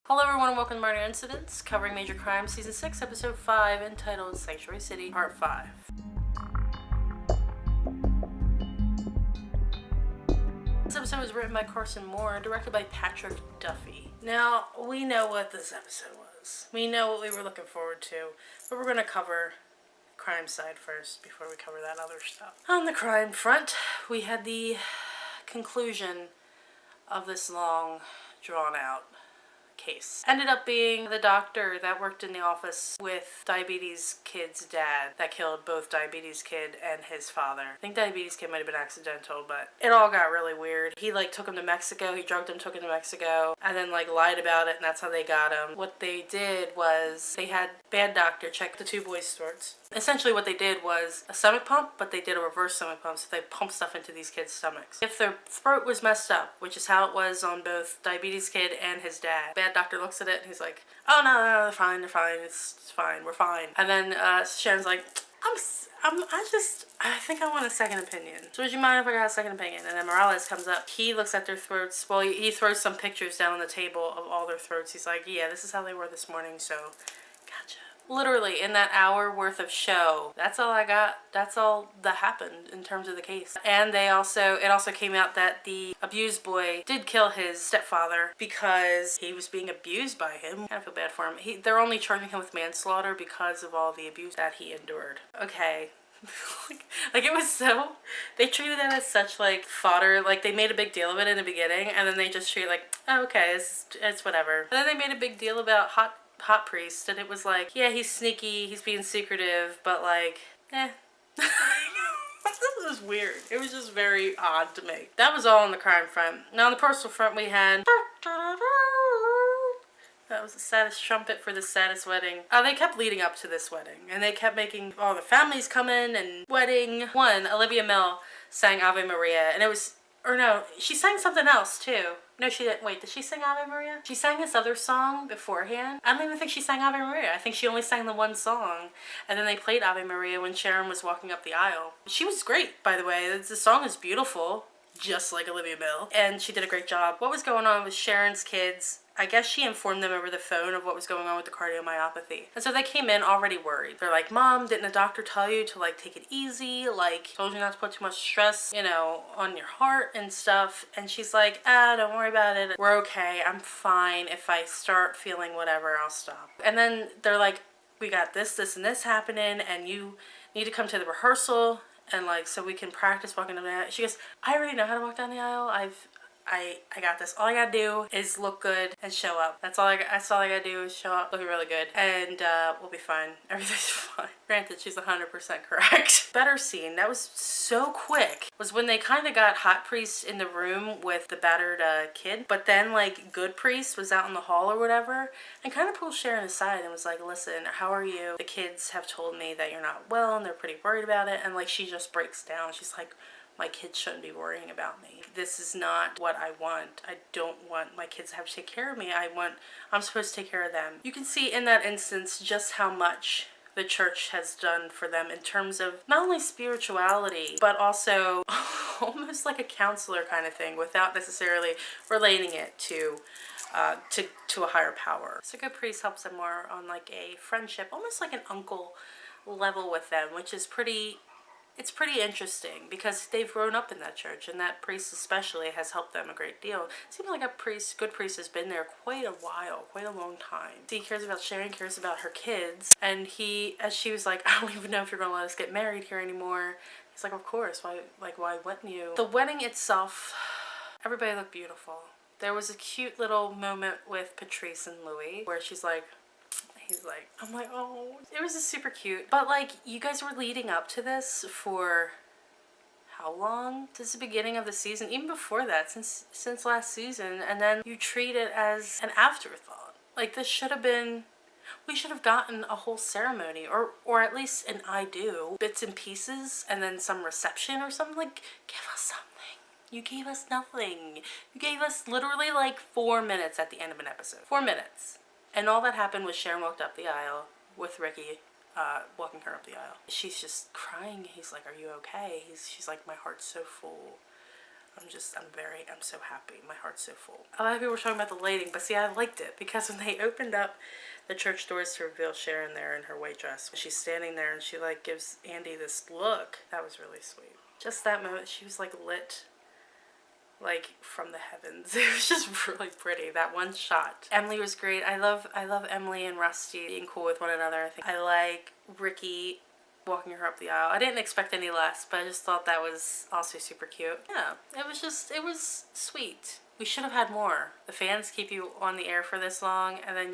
Hello everyone and welcome to Murder Incidents, covering Major Crime Season 6, Episode 5, entitled Sanctuary City, Part 5. This episode was written by Carson Moore and directed by Patrick Duffy. Now, we know what this episode was. We know what we were looking forward to, but we're going to cover crime side first before we cover that other stuff. On the crime front, we had the conclusion of this long, drawn-out case. Ended up being the doctor that worked in the office with Diabetes Kid's dad that killed both Diabetes Kid and his father. I think Diabetes Kid might have been accidental, but it all got really weird. He took him to Mexico, he drugged him, took him to Mexico, and then lied about it, and that's how they got him. What they did was they had bad doctor check the two boys' throats. Essentially what they did was a stomach pump, but they did a reverse stomach pump, so they pumped stuff into these kids' stomachs. If their throat was messed up, which is how it was on both Diabetes Kid and his dad, bad doctor looks at it and he's like, oh no, they're fine, it's fine, we're fine. And then Sharon's like, I think I want a second opinion. So would you mind if I got a second opinion? And then Morales comes up, he looks at their throats, well he throws some pictures down on the table of all their throats. He's like, yeah, this is how they were this morning, so gotcha. Literally, in that hour worth of show, that's all I got. That's all that happened in terms of the case. And it also came out that the abused boy did kill his stepfather because he was being abused by him. I kind of feel bad for him. They're only charging him with manslaughter because of all the abuse that he endured. Okay. It was so, they treated it as such fodder. They made a big deal of it in the beginning, and then they just treat it oh, okay, it's whatever. And then they made a big deal about hot priest, and it was yeah, he's sneaky, he's being secretive, but eh. This was weird. It was just very odd to me. That was all on the crime front. Now on the personal front, we had that was the saddest trumpet for the saddest wedding. They kept leading up to this wedding, and they kept making all the families come in and wedding. One, Olivia Milne sang Ave Maria, and it was, or no, she sang something else too. No, she didn't. Wait, did she sing Ave Maria? She sang this other song beforehand. I don't even think she sang Ave Maria. I think she only sang the one song. And then they played Ave Maria when Sharon was walking up the aisle. She was great, by the way. The song is beautiful, just like Olivia Milne. And she did a great job. What was going on with Sharon's kids? I guess she informed them over the phone of what was going on with the cardiomyopathy. And so they came in already worried. They're like, Mom, didn't the doctor tell you to take it easy? Told you not to put too much stress, on your heart and stuff. And she's like, don't worry about it. We're okay. I'm fine. If I start feeling whatever, I'll stop. And then they're like, we got this, and this happening, and you need to come to the rehearsal and so we can practice walking down the aisle. She goes, I already know how to walk down the aisle. I got this. All I gotta do is look good and show up. That's all I gotta do is show up, looking really good, and we'll be fine. Everything's fine. Granted, she's 100% correct. Better scene, that was so quick, was when they kind of got hot priest in the room with the battered kid, but then good priest was out in the hall or whatever, and kind of pulled Sharon aside and was like, listen, how are you? The kids have told me that you're not well and they're pretty worried about it, and she just breaks down. She's like, my kids shouldn't be worrying about me. This is not what I want. I don't want my kids to have to take care of me. I'm supposed to take care of them. You can see in that instance just how much the church has done for them in terms of not only spirituality, but also almost like a counselor kind of thing without necessarily relating it to a higher power. So good priest helps them more on a friendship, almost like an uncle level with them, which is pretty interesting because they've grown up in that church, and that priest especially has helped them a great deal. It seems like good priest has been there quite a while, quite a long time. He cares about Sharon, cares about her kids, and as she was like, I don't even know if you're gonna let us get married here anymore. He's like, of course, why wouldn't you? The wedding itself, everybody looked beautiful. There was a cute little moment with Patrice and Louis where he's like, I'm like, oh, it was just super cute. But you guys were leading up to this for how long? Since the beginning of the season, even before that, since last season, and then you treat it as an afterthought. This should have been, we should have gotten a whole ceremony, or at least an I do, bits and pieces, and then some reception or something. Give us something. You gave us nothing. You gave us literally 4 minutes at the end of an episode. 4 minutes. And all that happened was Sharon walked up the aisle with Ricky walking her up the aisle. She's just crying. He's like, are you okay? She's like, my heart's so full. I'm so happy. My heart's so full. A lot of people were talking about the lighting, but see, I liked it because when they opened up the church doors to reveal Sharon there in her white dress, she's standing there and she like gives Andy this look. That was really sweet. Just that moment, she was like lit like from the heavens. It was just really pretty, that one shot. Emily was great. I love Emily and Rusty being cool with one another. I like Ricky walking her up the aisle. I didn't expect any less, but I just thought that was also super cute. Yeah, it was sweet. We should have had more. The fans keep you on the air for this long, and then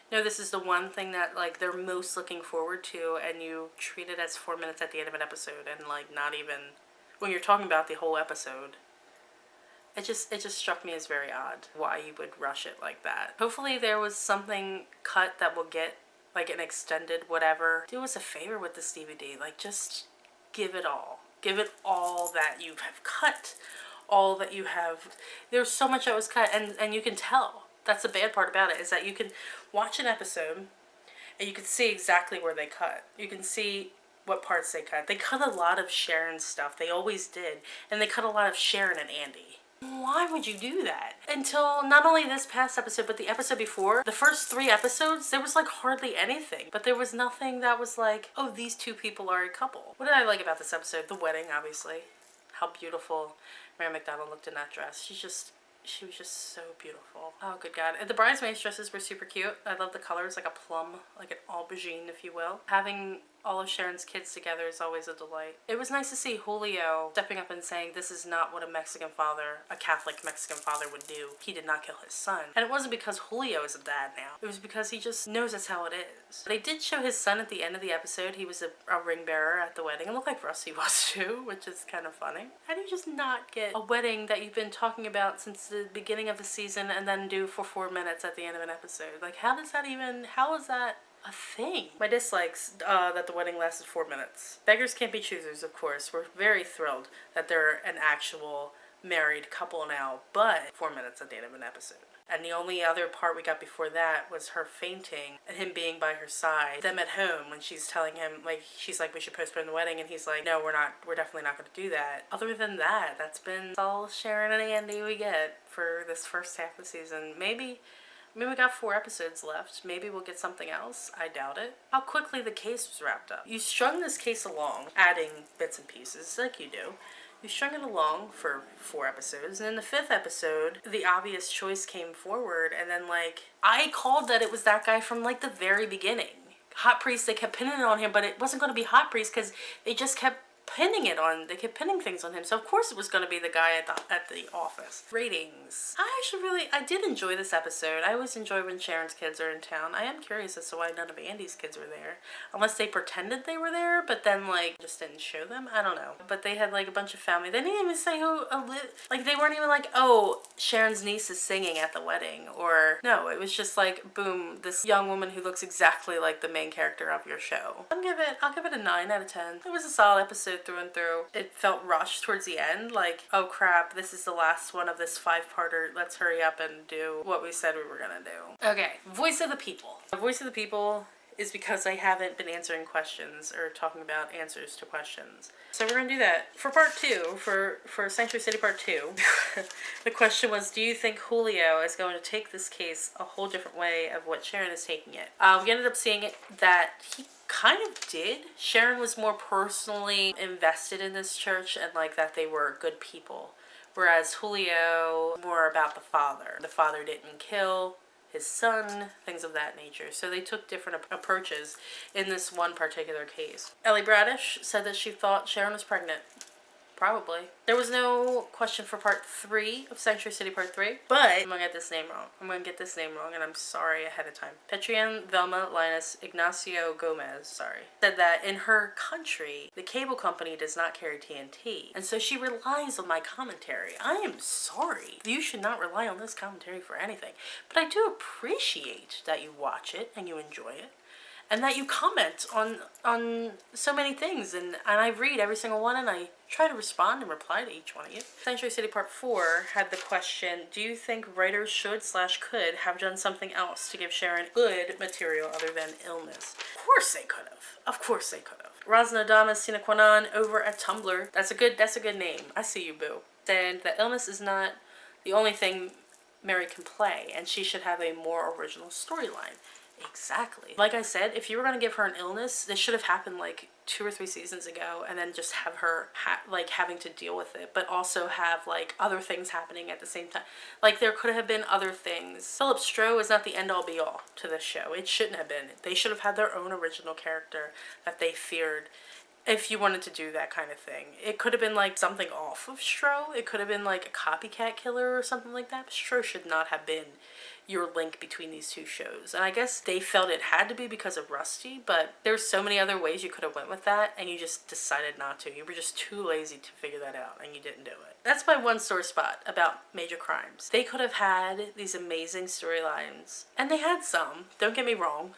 this is the one thing that like they're most looking forward to, and you treat it as 4 minutes at the end of an episode, and like not even when you're talking about the whole episode. It just struck me as very odd why you would rush it like that. Hopefully there was something cut that will get like an extended whatever. Do us a favor with this DVD. Like just give it all. Give it all that you have cut. All that you have. There's so much that was cut and you can tell. That's the bad part about it, is that you can watch an episode and you can see exactly where they cut. You can see what parts they cut. They cut a lot of Sharon's stuff. They always did. And they cut a lot of Sharon and Andy. Why would you do that? Until not only this past episode, but the episode before, the first 3 episodes, there was like hardly anything. But there was nothing that was like, oh, these 2 people are a couple. What did I like about this episode? The wedding, obviously. How beautiful Mary McDonald looked in that dress. She was just so beautiful. Oh, good God. And the bridesmaids' dresses were super cute. I love the colors, like a plum, like an aubergine, if you will. Having all of Sharon's kids together is always a delight. It was nice to see Julio stepping up and saying this is not what a Catholic Mexican father would do. He did not kill his son. And it wasn't because Julio is a dad now. It was because he just knows that's how it is. They did show his son at the end of the episode. He was a ring bearer at the wedding. It looked like Rusty was too, which is kind of funny. How do you just not get a wedding that you've been talking about since the beginning of the season and then do for 4 minutes at the end of an episode? Like, how is that a thing? My dislikes, that the wedding lasted 4 minutes. Beggars can't be choosers, of course. We're very thrilled that they're an actual married couple now, but 4 minutes at the end of an episode. And the only other part we got before that was her fainting and him being by her side. Them at home when she's telling him, like, she's like, we should postpone the wedding, and he's like, no, we're definitely not going to do that. Other than that, that's been all Sharon and Andy we get for this first half of the season. Maybe we got 4 episodes left. Maybe we'll get something else. I doubt it. How quickly the case was wrapped up. You strung this case along, adding bits and pieces like you do. You strung it along for 4 episodes, and in the 5th episode, the obvious choice came forward, and then, like, I called that it was that guy from, like, the very beginning. Hot Priest, they kept pinning it on him, but it wasn't going to be Hot Priest because they just kept they kept pinning things on him, so of course it was going to be the guy at the office. Ratings. I did enjoy this episode. I always enjoy when Sharon's kids are in town. I am curious as to why none of Andy's kids were there. Unless they pretended they were there, but then, like, just didn't show them. I don't know. But they had, like, a bunch of family. They didn't even say who, like, they weren't even like, oh, Sharon's niece is singing at the wedding. Or, no, it was just like, boom, this young woman who looks exactly like the main character of your show. I'll give it a 9 out of 10. It was a solid episode through and through. It felt rushed towards the end, like, oh crap, this is the last one of this 5-parter. Let's hurry up and do what we said we were gonna do. Okay, Voice of the People. The Voice of the People is because I haven't been answering questions or talking about answers to questions. So we're gonna do that. For part 2, for Sanctuary City part 2, the question was, do you think Julio is going to take this case a whole different way of what Sharon is taking it? We ended up seeing it that he kind of did. Sharon was more personally invested in this church and like that they were good people. Whereas Julio, more about the father. The father didn't kill his son, things of that nature. So they took different approaches in this one particular case. Ellie Bradish said that she thought Sharon was pregnant. Probably. There was no question for part 3 of Sanctuary City part 3, but I'm gonna get this name wrong. And I'm sorry ahead of time. Petrian Velma Linus Ignacio Gomez, said that in her country, the cable company does not carry TNT, and so she relies on my commentary. I am sorry. You should not rely on this commentary for anything, but I do appreciate that you watch it and you enjoy it. And that you comment on so many things, and I read every single one, and I try to respond and reply to each one of you. Sanctuary City Part 4 had the question, do you think writers should/could have done something else to give Sharon good material other than illness? Of course they could have. Of course they could have. Rosna Dama Sine Qua Non over at Tumblr. That's a good name. I see you, boo. And that illness is not the only thing Mary can play, and she should have a more original storyline. Exactly. Like I said, if you were going to give her an illness, this should have happened like 2 or 3 seasons ago, and then just have her like having to deal with it, but also have like other things happening at the same time. Like there could have been other things. Philip Stroh is not the end all be all to this show. It shouldn't have been. They should have had their own original character that they feared. If you wanted to do that kind of thing, it could have been like something off of Stroh. It could have been like a copycat killer or something like that. But Stroh should not have been your link between these two shows. And I guess they felt it had to be because of Rusty, but there's so many other ways you could have went with that, and you just decided not to. You were just too lazy to figure that out, and you didn't do it. That's my one sore spot about Major Crimes. They could have had these amazing storylines, and they had some. Don't get me wrong.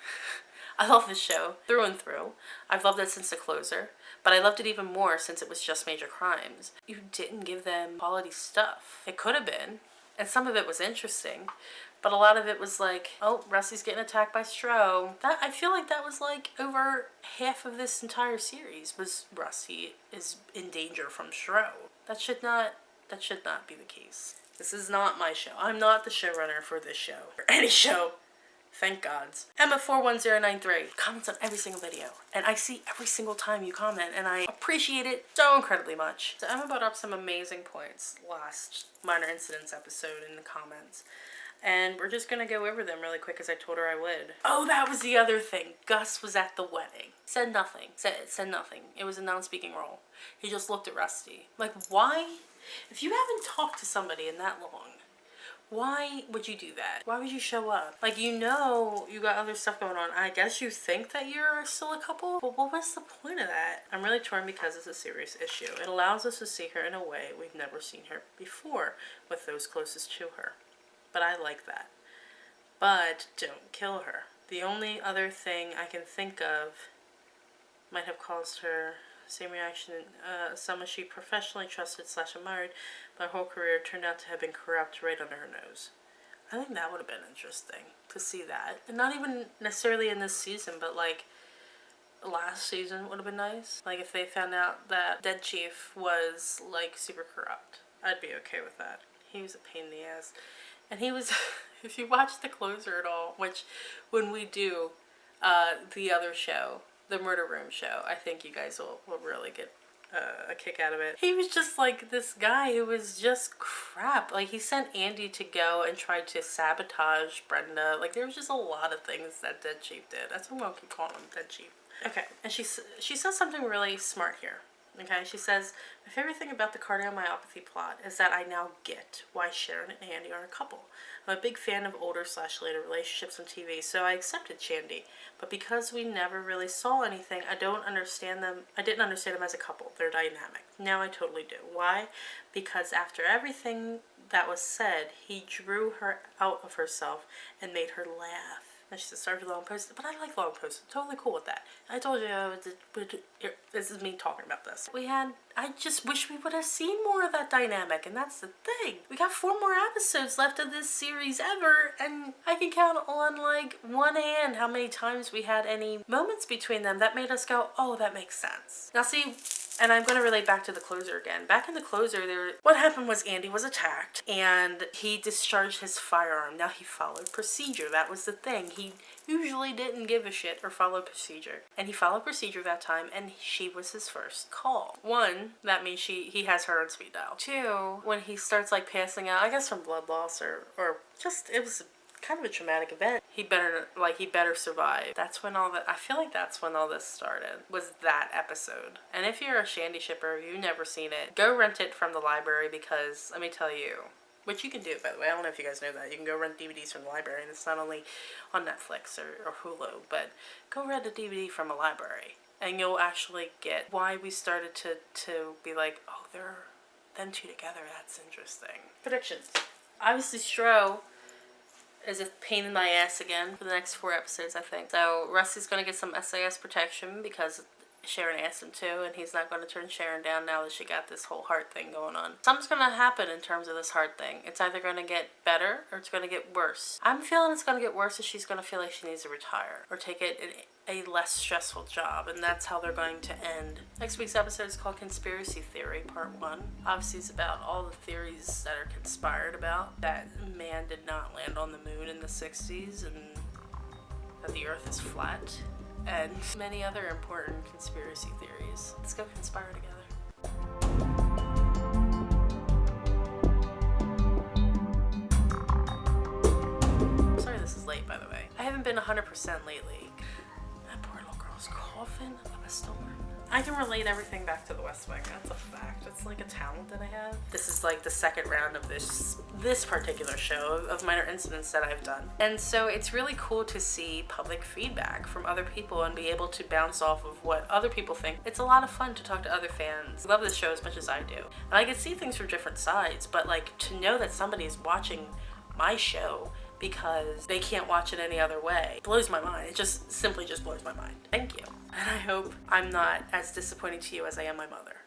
I love this show through and through. I've loved it since the closer, but I loved it even more since it was just Major Crimes. You didn't give them quality stuff. It could have been, and some of it was interesting, but a lot of it was like, oh, Rusty's getting attacked by Stroh. I feel like that was like over half of this entire series was Rusty is in danger from Stroh. That should not be the case. This is not my show. I'm not the showrunner for this show or any show. Thank gods. Emma41093 comments on every single video, and I see every single time you comment, and I appreciate it so incredibly much. So Emma brought up some amazing points last Minor Incidents episode in the comments, and we're just gonna go over them really quick as I told her I would. Oh, that was the other thing. Gus was at the wedding. Said nothing. Said nothing. It was a non-speaking role. He just looked at Rusty. Like, why? If you haven't talked to somebody in that long, why would you do that? Why would you show up? Like, you know you got other stuff going on. I guess you think that you're still a couple, but what was the point of that? I'm really torn because it's a serious issue. It allows us to see her in a way we've never seen her before with those closest to her. But I like that. But don't kill her. The only other thing I can think of might have caused her same reaction. Someone she professionally trusted / admired my whole career turned out to have been corrupt right under her nose. I think that would have been interesting to see that. And not even necessarily in this season, but like last season would have been nice. Like if they found out that Dead Chief was like super corrupt. I'd be okay with that. He was a pain in the ass. And he was, if you watch The Closer at all, which when we do the other show, the Murder Room show, I think you guys will really get a kick out of it. He was just like this guy who was just crap. Like he sent Andy to go and try to sabotage Brenda. Like there was just a lot of things that Dead Chief did. That's why I'm gonna keep calling him Dead Chief. Okay, and she says something really smart here. Okay, she says, my favorite thing about the cardiomyopathy plot is that I now get why Sharon and Andy are a couple. I'm a big fan of older / later relationships on TV, so I accepted Shandy. But because we never really saw anything, I didn't understand them as a couple, their dynamic. Now I totally do. Why? Because after everything that was said, he drew her out of herself and made her laugh. And she said, sorry for the long post, but I like long posts. I'm totally cool with that. I told you this is me talking about this. I just wish we would have seen more of that dynamic, and that's the thing. We got 4 more episodes left of this series ever, and I can count on like one hand how many times we had any moments between them that made us go, oh, that makes sense. Now see, and I'm going to relate back to The Closer again. Back in The Closer, what happened was Andy was attacked, and he discharged his firearm. Now, he followed procedure. That was the thing. He usually didn't give a shit or follow procedure. And he followed procedure that time, and she was his first call. 1, that means he has her on speed dial. 2, when he starts, like, passing out, I guess from blood loss or just, it was kind of a traumatic event. He better survive. I feel like that's when all this started, was that episode. And if you're a Shandy shipper, you've never seen it, go rent it from the library, because let me tell you, which you can do, by the way. I don't know if you guys know that. You can go rent DVDs from the library, and it's not only on Netflix or Hulu, but go rent a DVD from a library, and you'll actually get why we started to be like, oh, they're them two together. That's interesting. Predictions. Obviously, Stroh is a pain in my ass again for the next 4 episodes, I think. So Rusty's going to get some SAS protection because Sharon asked him to, and he's not going to turn Sharon down now that she got this whole heart thing going on. Something's going to happen in terms of this heart thing. It's either going to get better or it's going to get worse. I'm feeling it's going to get worse, and she's going to feel like she needs to retire or take it a less stressful job, and that's how they're going to end. Next week's episode is called Conspiracy Theory Part 1. Obviously it's about all the theories that are conspired about, that man did not land on the moon in the 60s, and that the earth is flat, and many other important conspiracy theories. Let's go conspire together. Sorry this is late, by the way. I haven't been 100% lately. That poor little girl's coughing up a storm. I can relate everything back to the West Wing. That's a fact. It's like a talent that I have. This is like the second round of this particular show of minor incidents that I've done. And so it's really cool to see public feedback from other people and be able to bounce off of what other people think. It's a lot of fun to talk to other fans. I love this show as much as I do. And I can see things from different sides, but like to know that somebody is watching my show because they can't watch it any other way blows my mind. It just simply blows my mind. Thank you. And I hope I'm not as disappointing to you as I am my mother.